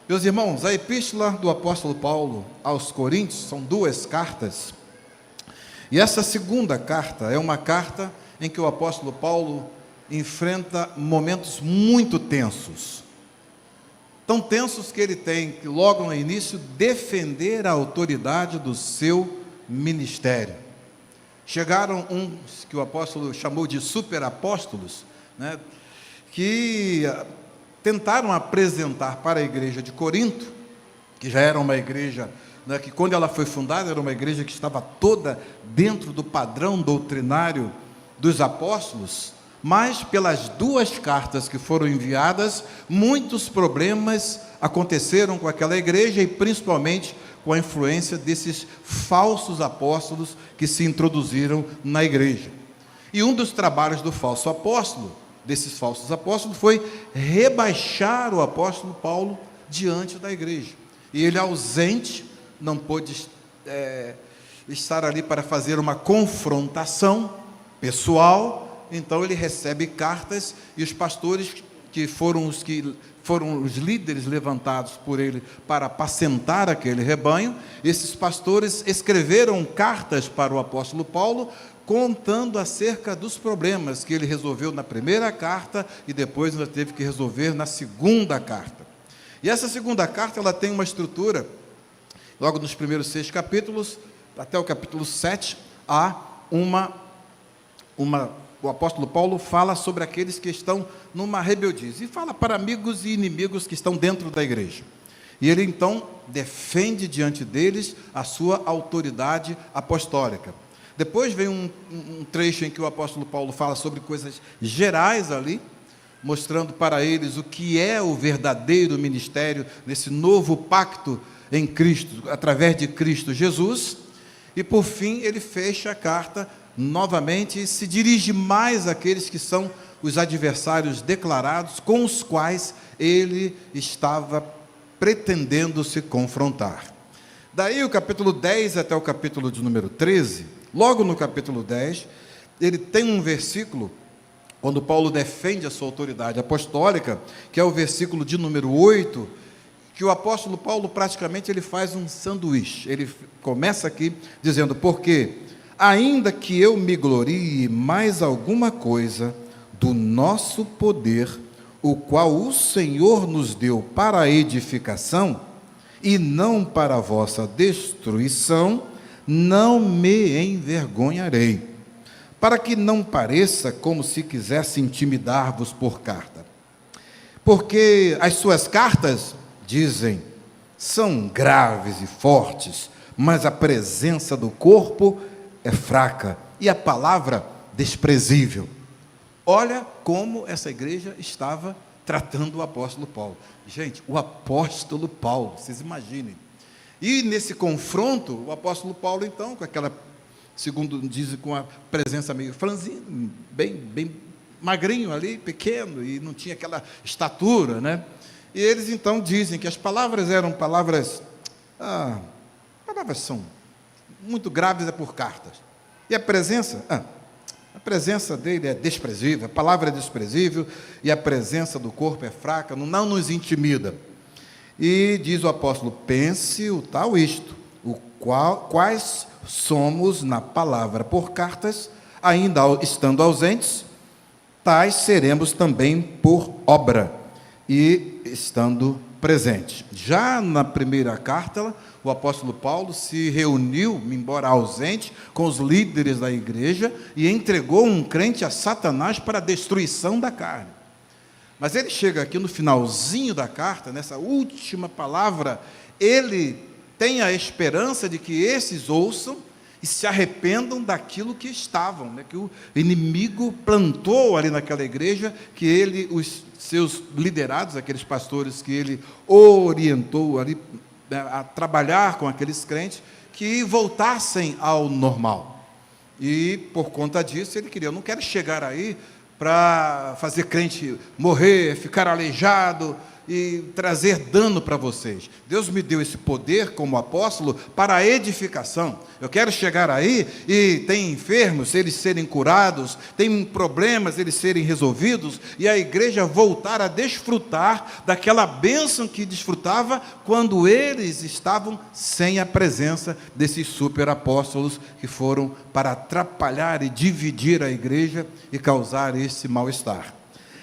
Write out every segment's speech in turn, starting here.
Meus irmãos, a epístola do apóstolo Paulo aos Coríntios são duas cartas, e essa segunda carta é uma carta em que o apóstolo Paulo enfrenta momentos muito tensos, tão tensos que ele tem que logo no início defender a autoridade do seu ministério. Chegaram uns que o apóstolo chamou de superapóstolos, né, que tentaram apresentar para a igreja de Corinto, que já era uma igreja, né, que quando ela foi fundada, era uma igreja que estava toda dentro do padrão doutrinário dos apóstolos, mas pelas duas cartas que foram enviadas, muitos problemas aconteceram com aquela igreja, e principalmente com a influência desses falsos apóstolos que se introduziram na igreja. E um dos trabalhos do falso apóstolo, desses falsos apóstolos, foi rebaixar o apóstolo Paulo diante da igreja. E ele, ausente, não pôde estar ali para fazer uma confrontação pessoal. Então ele recebe cartas, e os pastores, que foram os líderes levantados por ele para apacentar aquele rebanho, esses pastores escreveram cartas para o apóstolo Paulo, contando acerca dos problemas que ele resolveu na primeira carta e depois ainda teve que resolver na segunda carta. E essa segunda carta, ela tem uma estrutura, logo nos primeiros 6 capítulos, até o capítulo 7, há o apóstolo Paulo fala sobre aqueles que estão numa rebeldia, e fala para amigos e inimigos que estão dentro da igreja. E ele então defende diante deles a sua autoridade apostólica. Depois vem um trecho em que o apóstolo Paulo fala sobre coisas gerais ali, mostrando para eles o que é o verdadeiro ministério nesse novo pacto em Cristo, através de Cristo Jesus. E por fim ele fecha a carta novamente e se dirige mais àqueles que são os adversários declarados, com os quais ele estava pretendendo se confrontar. Daí o capítulo 10 até o capítulo de número 13, logo no capítulo 10, ele tem um versículo, quando Paulo defende a sua autoridade apostólica, que é o versículo de número 8, que o apóstolo Paulo praticamente ele faz um sanduíche. Ele começa aqui dizendo: porque ainda que eu me glorie mais alguma coisa do nosso poder, o qual o Senhor nos deu para a edificação, e não para a vossa destruição, não me envergonharei, para que não pareça como se quisesse intimidar-vos por carta. Porque as suas cartas, dizem, são graves e fortes, mas a presença do corpo é fraca, e a palavra desprezível. Olha como essa igreja estava tratando o apóstolo Paulo. Gente, o apóstolo Paulo, vocês imaginem. E nesse confronto, o apóstolo Paulo, então, com aquela, segundo dizem, com a presença meio franzina, bem magrinho ali, pequeno, e não tinha aquela estatura, né? E eles, então, dizem que as palavras eram palavras são muito graves, é por cartas. E a presença dele é desprezível, a palavra é desprezível, e a presença do corpo é fraca, não nos intimida. E diz o apóstolo: pense o tal isto, quais somos na palavra por cartas, ainda estando ausentes, tais seremos também por obra, e estando presentes. Já na primeira carta, o apóstolo Paulo se reuniu, embora ausente, com os líderes da igreja, e entregou um crente a Satanás para a destruição da carne. Mas ele chega aqui no finalzinho da carta, nessa última palavra, ele tem a esperança de que esses ouçam e se arrependam daquilo que estavam, né, que o inimigo plantou ali naquela igreja, que ele, os seus liderados, aqueles pastores que ele orientou ali a trabalhar com aqueles crentes, que voltassem ao normal. E por conta disso ele queria: eu não quero chegar aí para fazer crente morrer, ficar aleijado e trazer dano para vocês. Deus me deu esse poder como apóstolo para a edificação. Eu quero chegar aí e tem enfermos, eles serem curados, tem problemas, eles serem resolvidos, e a igreja voltar a desfrutar daquela bênção que desfrutava quando eles estavam sem a presença desses super apóstolos que foram para atrapalhar e dividir a igreja e causar esse mal-estar.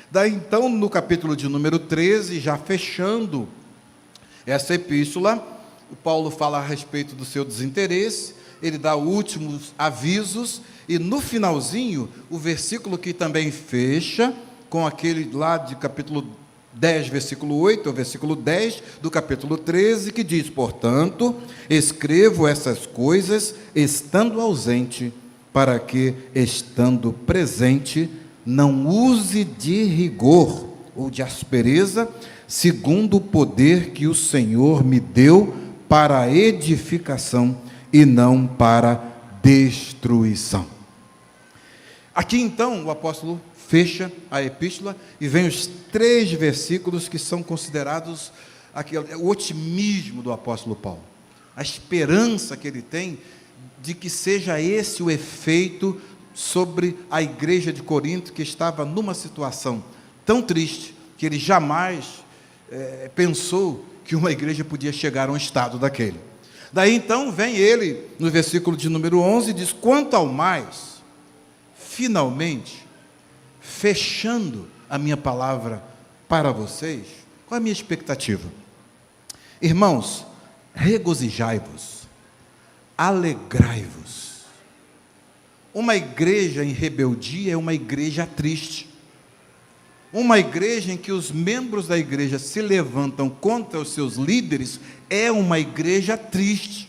Daí então, no capítulo de número 13, já fechando essa epístola, o Paulo fala a respeito do seu desinteresse, ele dá últimos avisos, e no finalzinho, o versículo que também fecha, com aquele lá de capítulo 10, versículo 8, ao versículo 10 do capítulo 13, que diz: portanto, escrevo essas coisas estando ausente, para que, estando presente, não use de rigor ou de aspereza, segundo o poder que o Senhor me deu para a edificação e não para destruição. Aqui então o apóstolo fecha a epístola e vem os 3 versículos que são considerados o otimismo do apóstolo Paulo, a esperança que ele tem de que seja esse o efeito sobre a igreja de Corinto, que estava numa situação tão triste, que ele jamais pensou que uma igreja podia chegar a um estado daquele. Daí então vem ele, no versículo de número 11, diz: quanto ao mais, finalmente, fechando a minha palavra para vocês, qual é a minha expectativa? Irmãos, regozijai-vos, alegrai-vos. Uma igreja em rebeldia é uma igreja triste. Uma igreja em que os membros da igreja se levantam contra os seus líderes é uma igreja triste.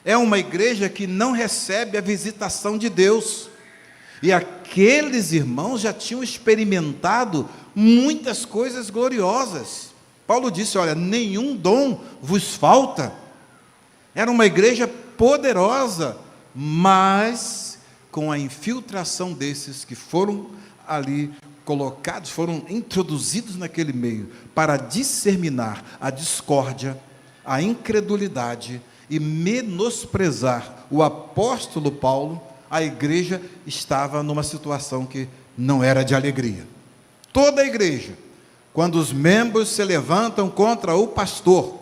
É uma igreja que não recebe a visitação de Deus. E aqueles irmãos já tinham experimentado muitas coisas gloriosas. Paulo disse: olha, nenhum dom vos falta. Era uma igreja poderosa, mas com a infiltração desses que foram ali colocados, foram introduzidos naquele meio para disseminar a discórdia, a incredulidade e menosprezar o apóstolo Paulo, a igreja estava numa situação que não era de alegria. Toda a igreja, quando os membros se levantam contra o pastor,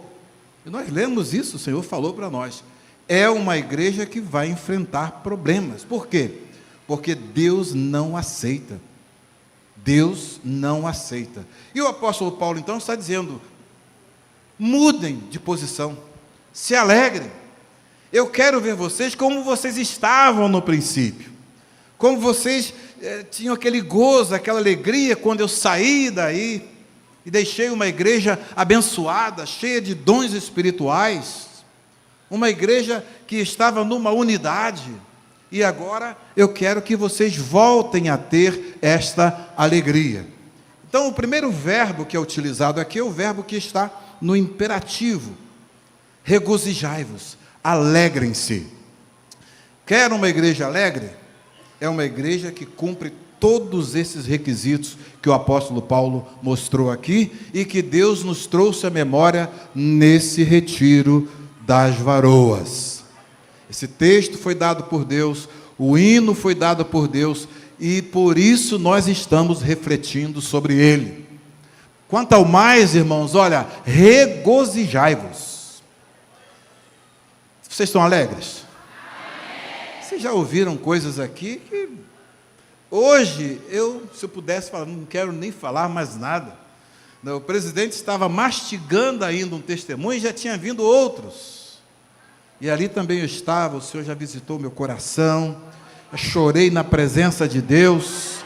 e nós lemos isso, o Senhor falou para nós, é uma igreja que vai enfrentar problemas. Por quê? Porque Deus não aceita. Deus não aceita. E o apóstolo Paulo então está dizendo: mudem de posição, se alegrem. Eu quero ver vocês como vocês estavam no princípio, como vocês tinham aquele gozo, aquela alegria quando eu saí daí e deixei uma igreja abençoada, cheia de dons espirituais, uma igreja que estava numa unidade, e agora eu quero que vocês voltem a ter esta alegria. Então o primeiro verbo que é utilizado aqui é o verbo que está no imperativo: regozijai-vos, alegrem-se. Quer uma igreja alegre? É uma igreja que cumpre todos esses requisitos que o apóstolo Paulo mostrou aqui e que Deus nos trouxe à memória nesse retiro das varoas. Esse texto foi dado por Deus, o hino foi dado por Deus, e por isso nós estamos refletindo sobre ele. Quanto ao mais, irmãos, olha, regozijai-vos. Vocês estão alegres? Vocês já ouviram coisas aqui que hoje, se eu pudesse falar, não quero nem falar mais nada. O presidente estava mastigando ainda um testemunho e já tinha vindo outros. E ali também eu estava, o Senhor já visitou meu coração, eu chorei na presença de Deus,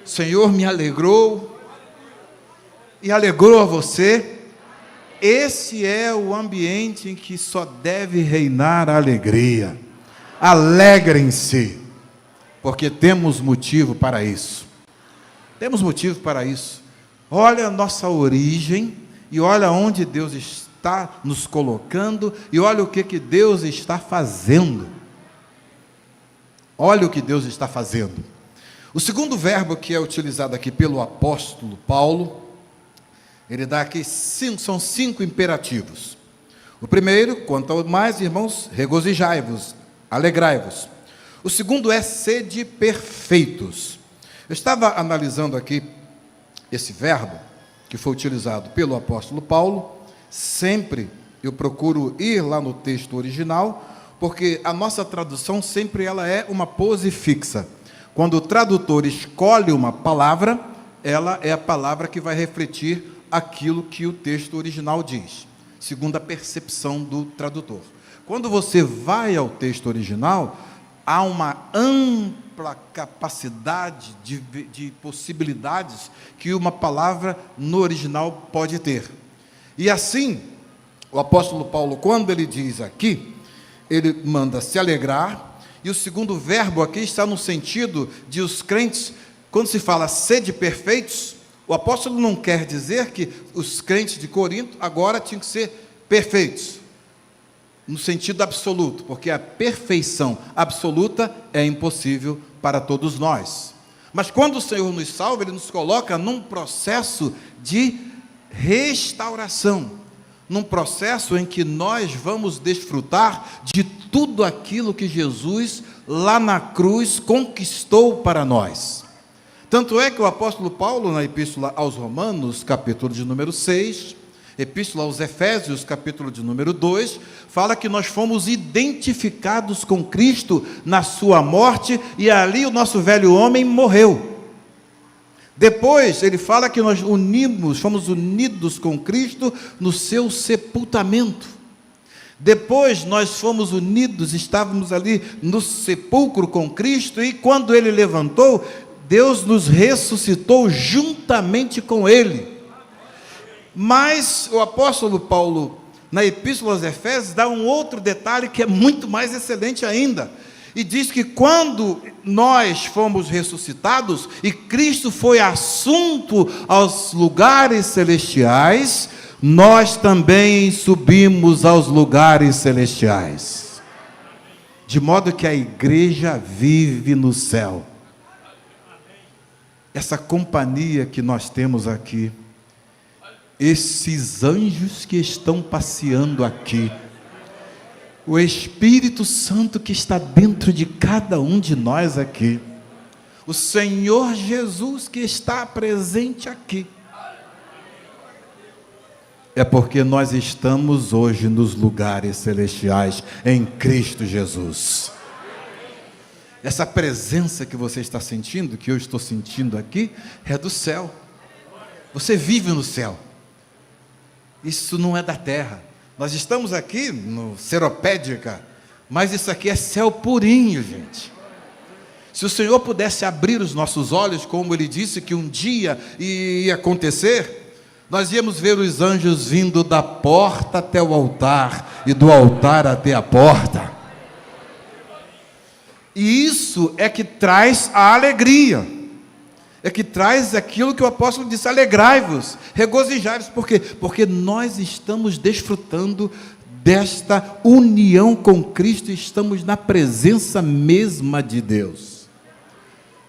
o Senhor me alegrou, e alegrou a você. Esse é o ambiente em que só deve reinar a alegria. Alegrem-se, porque temos motivo para isso. Temos motivo para isso. Olha a nossa origem, e olha onde Deus está nos colocando, e olha o que Deus está fazendo. Olha o que Deus está fazendo. O segundo verbo que é utilizado aqui pelo apóstolo Paulo Ele dá aqui são 5 imperativos. O primeiro, quanto ao mais, irmãos, regozijai-vos, alegrai-vos. O segundo é sede perfeitos. Eu estava analisando aqui esse verbo que foi utilizado pelo apóstolo Paulo. Sempre eu procuro ir lá no texto original, porque a nossa tradução sempre ela é uma pose fixa. Quando o tradutor escolhe uma palavra, ela é a palavra que vai refletir aquilo que o texto original diz, segundo a percepção do tradutor. Quando você vai ao texto original, há uma ampla capacidade de possibilidades que uma palavra no original pode ter. E assim, o apóstolo Paulo, quando ele diz aqui, ele manda se alegrar, e o segundo verbo aqui está no sentido de os crentes, quando se fala sede perfeitos, o apóstolo não quer dizer que os crentes de Corinto agora tinham que ser perfeitos, no sentido absoluto, porque a perfeição absoluta é impossível para todos nós. Mas quando o Senhor nos salva, Ele nos coloca num processo de restauração, num processo em que nós vamos desfrutar de tudo aquilo que Jesus, lá na cruz, conquistou para nós. Tanto é que o apóstolo Paulo, na Epístola aos Romanos, capítulo de número 6, Epístola aos Efésios, capítulo de número 2, fala que nós fomos identificados com Cristo na sua morte, e ali o nosso velho homem morreu. Depois, ele fala que nós fomos unidos com Cristo no seu sepultamento. Depois, nós fomos unidos, estávamos ali no sepulcro com Cristo, e quando Ele levantou, Deus nos ressuscitou juntamente com Ele. Mas o apóstolo Paulo, na Epístola aos Efésios, dá um outro detalhe que é muito mais excelente ainda. E diz que quando nós fomos ressuscitados e Cristo foi assunto aos lugares celestiais, nós também subimos aos lugares celestiais. De modo que a igreja vive no céu. Essa companhia que nós temos aqui, esses anjos que estão passeando aqui, o Espírito Santo que está dentro de cada um de nós aqui, o Senhor Jesus que está presente aqui, é porque nós estamos hoje nos lugares celestiais em Cristo Jesus. Essa presença que você está sentindo, que eu estou sentindo aqui, é do céu. Você vive no céu. Isso não é da terra. Nós estamos aqui no Seropédica, mas isso aqui é céu purinho, gente. Se o Senhor pudesse abrir os nossos olhos, como Ele disse que um dia ia acontecer, nós íamos ver os anjos vindo da porta até o altar, e do altar até a porta. E isso é que traz a alegria, é que traz aquilo que o apóstolo disse: alegrai-vos, regozijai-vos. Por quê? Porque nós estamos desfrutando desta união com Cristo, e estamos na presença mesma de Deus.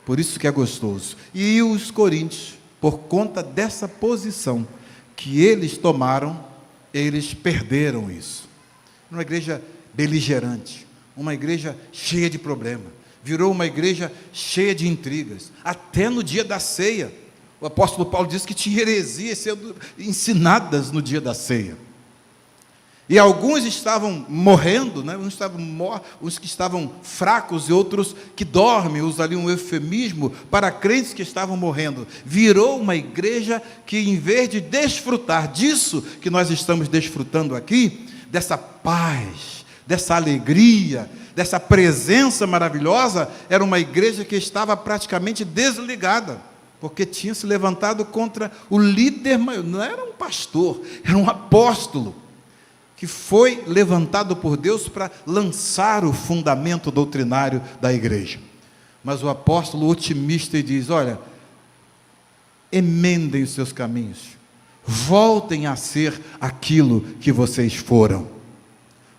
Por isso que é gostoso. E os coríntios, por conta dessa posição que eles tomaram, eles perderam isso. Uma igreja beligerante, uma igreja cheia de problemas, virou uma igreja cheia de intrigas. Até no dia da ceia, o apóstolo Paulo disse que tinha heresias sendo ensinadas no dia da ceia. E alguns estavam morrendo, né? Uns que estavam fracos e outros que dormem, usa ali um eufemismo para crentes que estavam morrendo. Virou uma igreja que, em vez de desfrutar disso que nós estamos desfrutando aqui, dessa paz, dessa alegria, dessa presença maravilhosa, era uma igreja que estava praticamente desligada, porque tinha se levantado contra o líder maior. Não era um pastor, era um apóstolo, que foi levantado por Deus para lançar o fundamento doutrinário da igreja. Mas o apóstolo otimista diz: olha, emendem os seus caminhos, voltem a ser aquilo que vocês foram,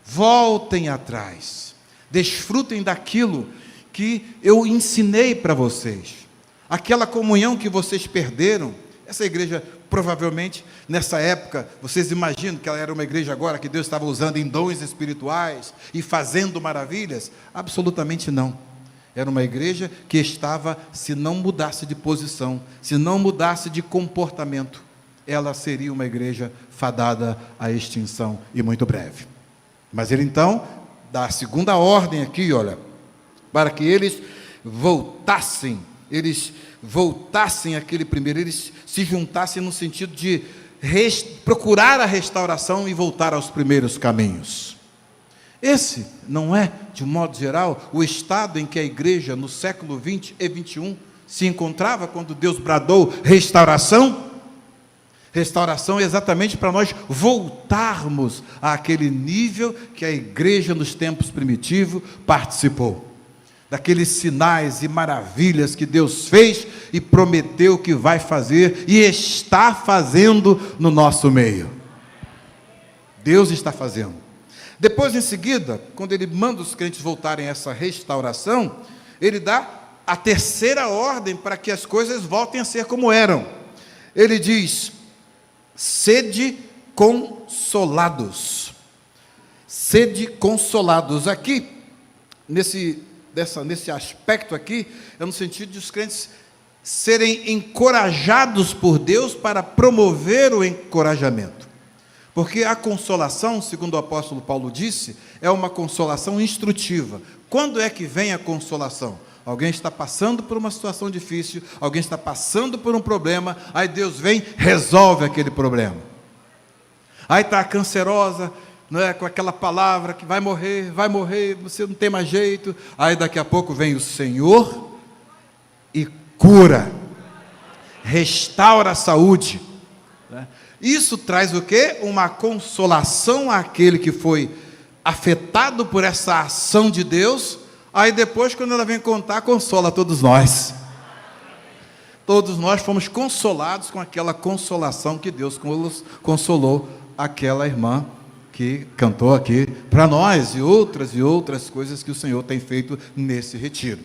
voltem atrás, desfrutem daquilo que eu ensinei para vocês, aquela comunhão que vocês perderam. Essa igreja Provavelmente, nessa época, vocês imaginam que ela era uma igreja agora que Deus estava usando em dons espirituais e fazendo maravilhas? Absolutamente não. Era uma igreja que estava, se não mudasse de posição, se não mudasse de comportamento, ela seria uma igreja fadada à extinção e muito breve. Mas ele então dá a segunda ordem aqui, olha, para que eles voltassem àquele primeiro, eles se juntassem no sentido de procurar a restauração e voltar aos primeiros caminhos. Esse não é, de um modo geral, o estado em que a igreja no século 20 e 21 se encontrava quando Deus bradou restauração? Restauração é exatamente para nós voltarmos àquele nível que a igreja nos tempos primitivos participou. Daqueles sinais e maravilhas que Deus fez e prometeu que vai fazer e está fazendo no nosso meio. Deus está fazendo. Depois, em seguida, quando ele manda os crentes voltarem a essa restauração, ele dá a terceira ordem para que as coisas voltem a ser como eram. Ele diz: sede consolados. Sede consolados. Aqui, nesse aspecto aqui, é no sentido de os crentes serem encorajados por Deus para promover o encorajamento. Porque a consolação, segundo o apóstolo Paulo disse, é uma consolação instrutiva. Quando é que vem a consolação? Alguém está passando por uma situação difícil, alguém está passando por um problema, aí Deus vem, resolve aquele problema. Aí está a cancerosa, não é, com aquela palavra que vai morrer, você não tem mais jeito. Aí daqui a pouco vem o Senhor e cura, restaura a saúde, né? Isso traz o quê? Uma consolação àquele que foi afetado por essa ação de Deus. Aí depois, quando ela vem contar, consola todos nós. Todos nós fomos consolados com aquela consolação que Deus consolou aquela irmã que cantou aqui para nós, e outras coisas que o Senhor tem feito nesse retiro.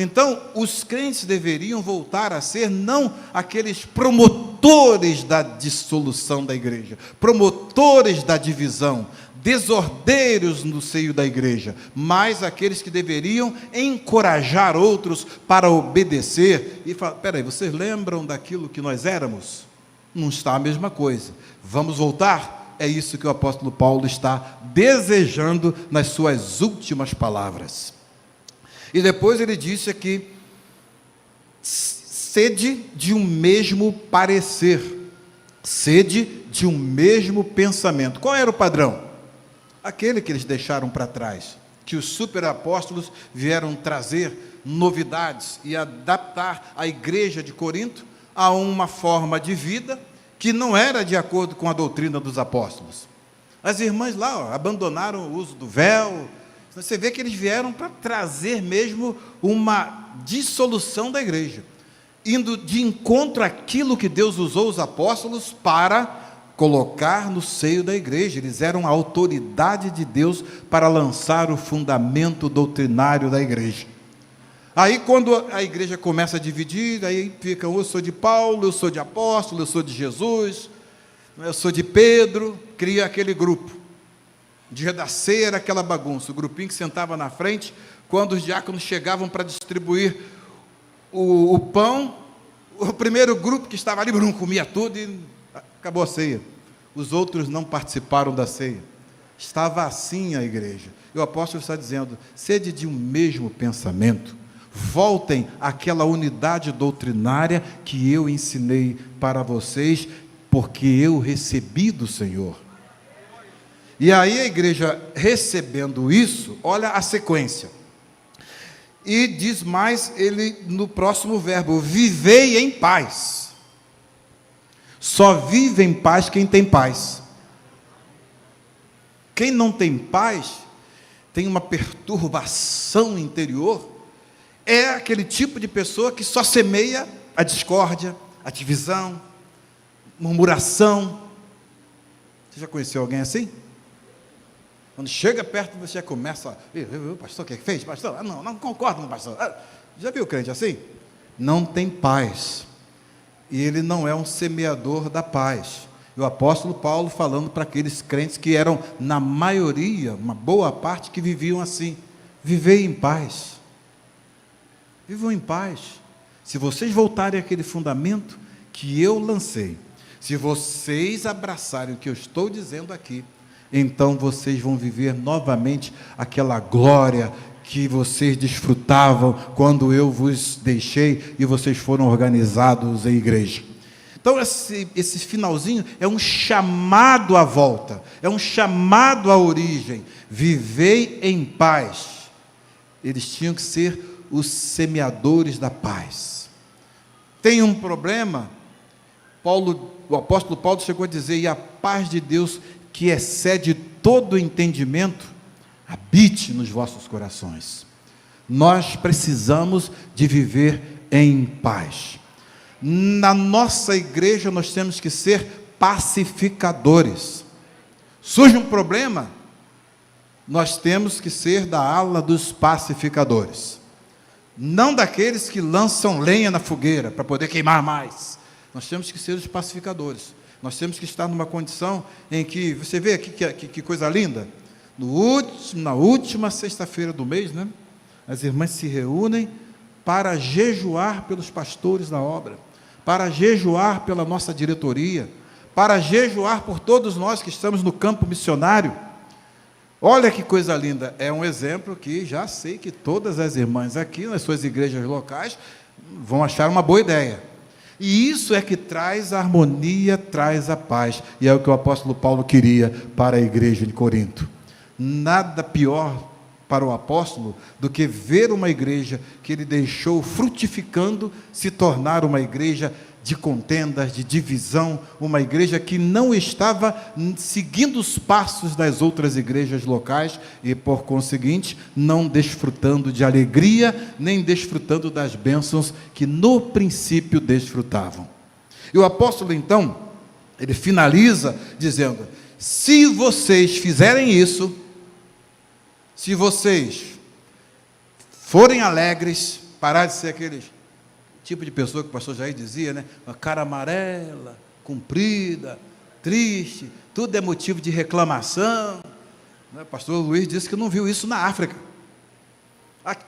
Então, os crentes deveriam voltar a ser não aqueles promotores da dissolução da igreja, promotores da divisão, desordeiros no seio da igreja, mas aqueles que deveriam encorajar outros para obedecer e falar: peraí, vocês lembram daquilo que nós éramos? Não está a mesma coisa, vamos voltar? É isso que o apóstolo Paulo está desejando nas suas últimas palavras. E depois ele disse aqui: sede de um mesmo parecer, sede de um mesmo pensamento. Qual era o padrão? Aquele que eles deixaram para trás, que os superapóstolos vieram trazer novidades e adaptar a igreja de Corinto a uma forma de vida que não era de acordo com a doutrina dos apóstolos. As irmãs lá abandonaram o uso do véu. Você vê que eles vieram para trazer mesmo uma dissolução da igreja, indo de encontro àquilo que Deus usou os apóstolos para colocar no seio da igreja. Eles eram a autoridade de Deus para lançar o fundamento doutrinário da igreja. Aí quando a igreja começa a dividir, aí ficam: eu sou de Paulo, eu sou de apóstolo, eu sou de Jesus, eu sou de Pedro. Cria aquele grupo. Dia da ceia era aquela bagunça, o grupinho que sentava na frente, quando os diáconos chegavam para distribuir o pão, o primeiro grupo que estava ali, comia tudo e acabou a ceia. Os outros não participaram da ceia. Estava assim a igreja. E o apóstolo está dizendo: sede de um mesmo pensamento, voltem àquela unidade doutrinária que eu ensinei para vocês, porque eu recebi do Senhor. E aí a igreja, recebendo isso, olha a sequência. E diz mais ele no próximo verbo: vivei em paz. Só vive em paz quem tem paz. Quem não tem paz, tem uma perturbação interior, é aquele tipo de pessoa que só semeia a discórdia, a divisão, murmuração. Você já conheceu alguém assim? Quando chega perto, você começa: pastor, o que fez? Pastor, não concordo com o pastor. Já viu o crente assim? Não tem paz. e ele não é um semeador da paz. E o apóstolo Paulo falando para aqueles crentes que eram, na maioria, uma boa parte, que viviam assim: vivei em paz. Vivam em paz. Se vocês voltarem àquele fundamento que eu lancei, se vocês abraçarem o que eu estou dizendo aqui, então vocês vão viver novamente aquela glória que vocês desfrutavam quando eu vos deixei e vocês foram organizados em igreja. Então esse finalzinho é um chamado à volta, é um chamado à origem. Vivei em paz. Eles tinham que ser os semeadores da paz. Tem um problema, o apóstolo Paulo chegou a dizer: e a paz de Deus, que excede todo entendimento, habite nos vossos corações. Nós precisamos de viver em paz. Na nossa igreja nós temos que ser pacificadores. Surge um problema, nós temos que ser da ala dos pacificadores, não daqueles que lançam lenha na fogueira para poder queimar mais. Nós temos que ser os pacificadores. Nós temos que estar numa condição em que, você vê aqui que coisa linda, na última sexta-feira do mês, né, as irmãs se reúnem para jejuar pelos pastores da obra, para jejuar pela nossa diretoria, para jejuar por todos nós que estamos no campo missionário. Olha que coisa linda, é um exemplo que já sei que todas as irmãs aqui, nas suas igrejas locais, vão achar uma boa ideia. E isso é que traz a harmonia, traz a paz, e é o que o apóstolo Paulo queria para a igreja de Corinto. Nada pior para o apóstolo do que ver uma igreja que ele deixou frutificando se tornar uma igreja de contendas, de divisão, uma igreja que não estava seguindo os passos das outras igrejas locais e, por conseguinte, não desfrutando de alegria, nem desfrutando das bênçãos que no princípio desfrutavam. E o apóstolo, então, ele finaliza dizendo: se vocês fizerem isso, se vocês forem alegres, parar de ser aquele tipo de pessoa que o pastor Jair dizia, né? Uma cara amarela, comprida, triste, tudo é motivo de reclamação. O pastor Luiz disse que não viu isso na África.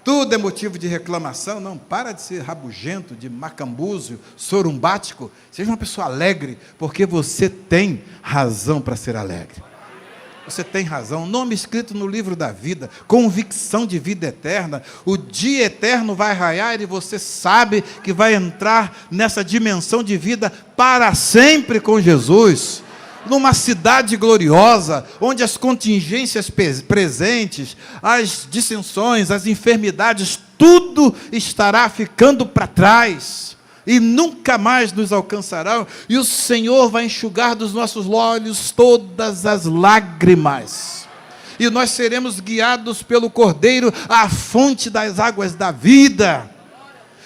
Tudo é motivo de reclamação. Não, para de ser rabugento, de macambúzio, sorumbático. Seja uma pessoa alegre, porque você tem razão para ser alegre. Você tem razão, nome escrito no livro da vida, convicção de vida eterna. O dia eterno vai raiar e você sabe que vai entrar nessa dimensão de vida para sempre com Jesus, numa cidade gloriosa, onde as contingências presentes, as dissensões, as enfermidades, tudo estará ficando para trás e nunca mais nos alcançarão, e o Senhor vai enxugar dos nossos olhos todas as lágrimas, e nós seremos guiados pelo Cordeiro à fonte das águas da vida.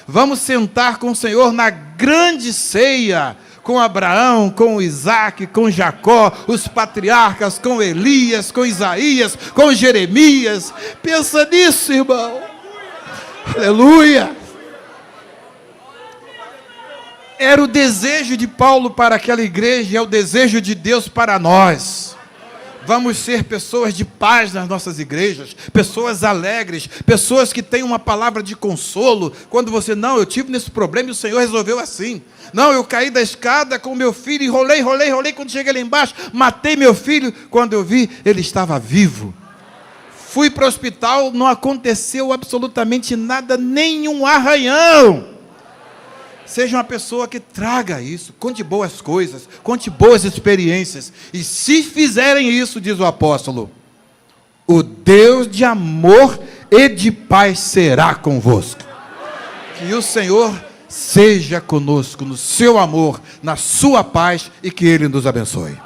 Vamos sentar com o Senhor na grande ceia, com Abraão, com Isaac, com Jacó, os patriarcas, com Elias, com Isaías, com Jeremias. Pensa nisso, irmão. Aleluia. Era o desejo de Paulo para aquela igreja, é o desejo de Deus para nós. Vamos ser pessoas de paz nas nossas igrejas, pessoas alegres, pessoas que têm uma palavra de consolo. Quando você, não, eu tive nesse problema e o Senhor resolveu assim. Não, eu caí da escada com meu filho e rolei, quando cheguei lá embaixo, matei meu filho, quando eu vi, ele estava vivo. Fui para o hospital, não aconteceu absolutamente nada, nenhum arranhão. Seja uma pessoa que traga isso, conte boas coisas, conte boas experiências. E se fizerem isso, diz o apóstolo, o Deus de amor e de paz será convosco. Que o Senhor seja conosco no seu amor, na sua paz, e que Ele nos abençoe.